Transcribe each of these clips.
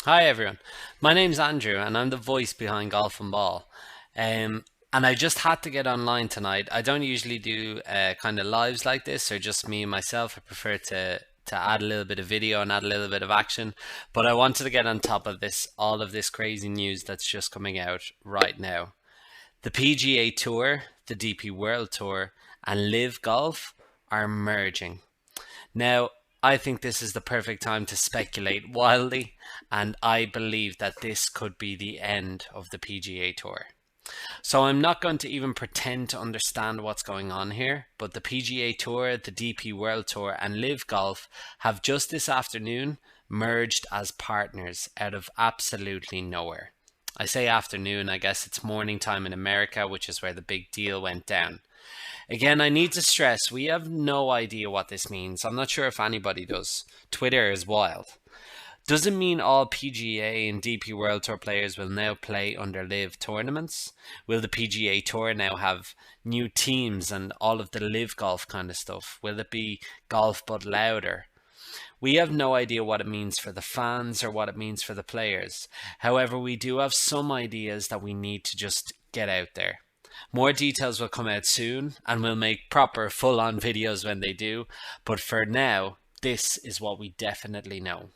Hi everyone, my name's Andrew and I'm the voice behind Golf and Ball. And I just had to get online tonight. I don't usually do kind of lives like this or just me and myself. I prefer to add a little bit of video and add a little bit of action. But I wanted to get on top of this, all of this crazy news that's just coming out right now. The PGA Tour, the DP World Tour, and LIV Golf are merging. Now, I think this is the perfect time to speculate wildly, and I believe that this could be the end of the PGA Tour. So I'm not going to even pretend to understand what's going on here, but the PGA Tour, the DP World Tour, and LIV Golf have just this afternoon merged as partners out of absolutely nowhere. I say afternoon, I guess it's morning time in America, which is where the big deal went down. Again, I need to stress we have no idea what this means. I'm not sure if anybody does. Twitter is wild. Does it mean all PGA and DP World Tour players will now play under LIV tournaments? Will the PGA Tour now have new teams and all of the LIV golf kind of stuff? Will it be golf but louder? We have no idea what it means for the fans or what it means for the players. However, we do have some ideas that we need to just get out there. More details will come out soon, and we'll make proper full on videos when they do, but for now, this is what we definitely know.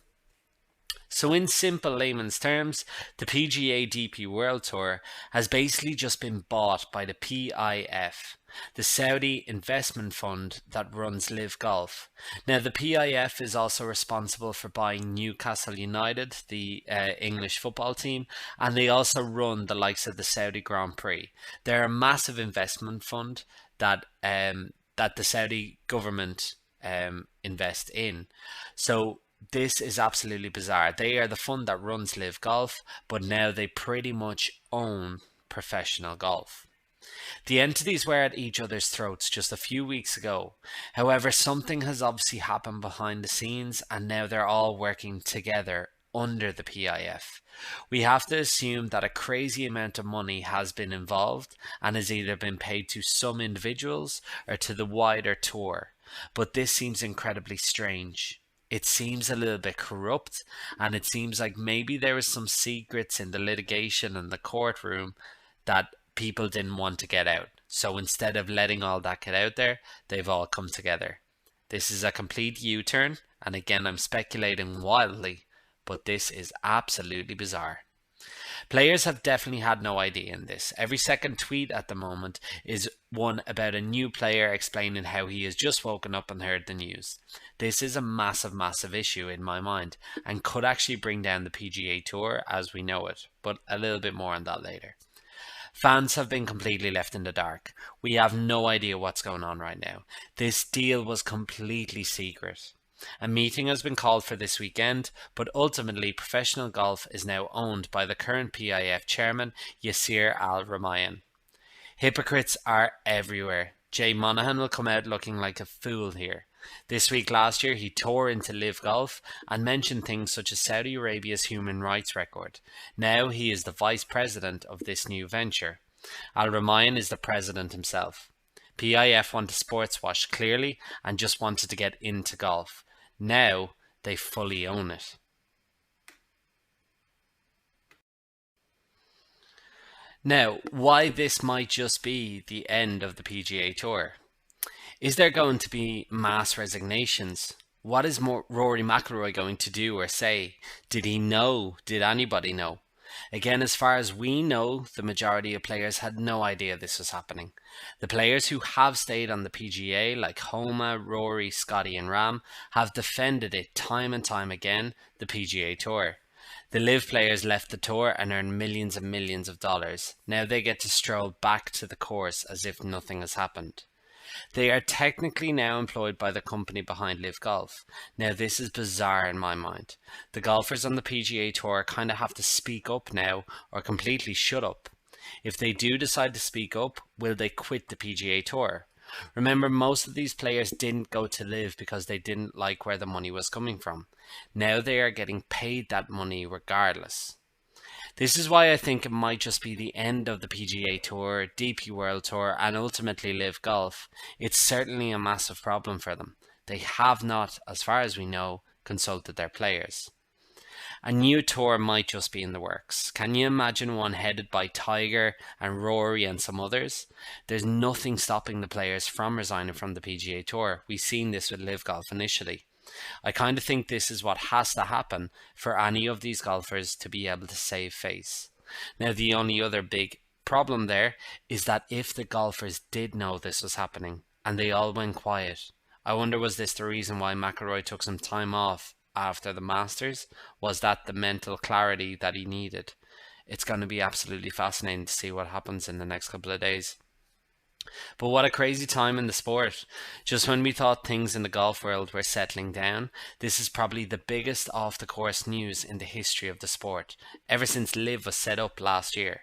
So, in simple layman's terms, the PGA DP World Tour has basically just been bought by the PIF, the Saudi investment fund that runs LIV Golf. Now, the PIF is also responsible for buying Newcastle United, the English football team, and they also run the likes of the Saudi Grand Prix. They're a massive investment fund that the Saudi government invest in. So this is absolutely bizarre. They are the fund that runs LIV Golf, but now they pretty much own professional golf. The entities were at each other's throats just a few weeks ago. However, something has obviously happened behind the scenes, and now they're all working together under the PIF. We have to assume that a crazy amount of money has been involved and has either been paid to some individuals or to the wider tour. But this seems incredibly strange. It seems a little bit corrupt, and it seems like maybe there was some secrets in the litigation and the courtroom that people didn't want to get out. So instead of letting all that get out there, they've all come together. This is a complete U-turn, and again, I'm speculating wildly, but this is absolutely bizarre. Players have definitely had no idea in this. Every second tweet at the moment is one about a new player explaining how he has just woken up and heard the news. This is a massive, massive issue in my mind and could actually bring down the PGA Tour as we know it, but a little bit more on that later. Fans have been completely left in the dark. We have no idea what's going on right now. This deal was completely secret. A meeting has been called for this weekend, but ultimately professional golf is now owned by the current PIF chairman, Yasir Al-Rumayyan. Hypocrites are everywhere. Jay Monahan will come out looking like a fool here. This week last year, he tore into LIV Golf and mentioned things such as Saudi Arabia's human rights record. Now he is the vice president of this new venture. Al Rumayyan is the president himself. PIF want to sports wash clearly and just wanted to get into golf. Now they fully own it. Now, why this might just be the end of the PGA Tour? Is there going to be mass resignations? What is Rory McIlroy going to do or say? Did he know? Did anybody know? Again, as far as we know, the majority of players had no idea this was happening. The players who have stayed on the PGA, like Homa, Rory, Scotty, and Ram, have defended it time and time again, the PGA Tour. The LIV players left the tour and earned millions and millions of dollars. Now they get to stroll back to the course as if nothing has happened. They are technically now employed by the company behind LIV Golf. Now, this is bizarre in my mind. The golfers on the PGA Tour kind of have to speak up now or completely shut up. If they do decide to speak up, will they quit the PGA Tour? Remember, most of these players didn't go to LIV because they didn't like where the money was coming from. Now they are getting paid that money regardless. This is why I think it might just be the end of the PGA Tour, DP World Tour, and ultimately LIV Golf. It's certainly a massive problem for them. They have not, as far as we know, consulted their players. A new tour might just be in the works. Can you imagine one headed by Tiger and Rory and some others? There's nothing stopping the players from resigning from the PGA Tour. We've seen this with LIV Golf initially. I kind of think this is what has to happen for any of these golfers to be able to save face. Now, the only other big problem there is that if the golfers did know this was happening and they all went quiet, I wonder, was this the reason why McIlroy took some time off after the Masters? Was that the mental clarity that he needed? It's going to be absolutely fascinating to see what happens in the next couple of days. But what a crazy time in the sport. Just when we thought things in the golf world were settling down, this is probably the biggest off the course news in the history of the sport, ever since LIV was set up last year.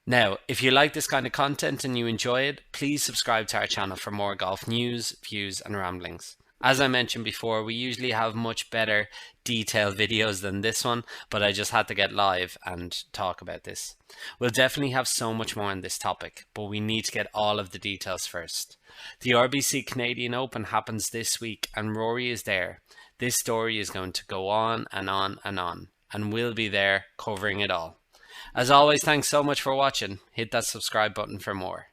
Now, if you like this kind of content and you enjoy it, please subscribe to our channel for more golf news, views, and ramblings. As I mentioned before, we usually have much better detailed videos than this one, but I just had to get live and talk about this. We'll definitely have so much more on this topic, but we need to get all of the details first. The RBC Canadian Open happens this week and Rory is there. This story is going to go on and on and on, and we'll be there covering it all. As always, thanks so much for watching. Hit that subscribe button for more.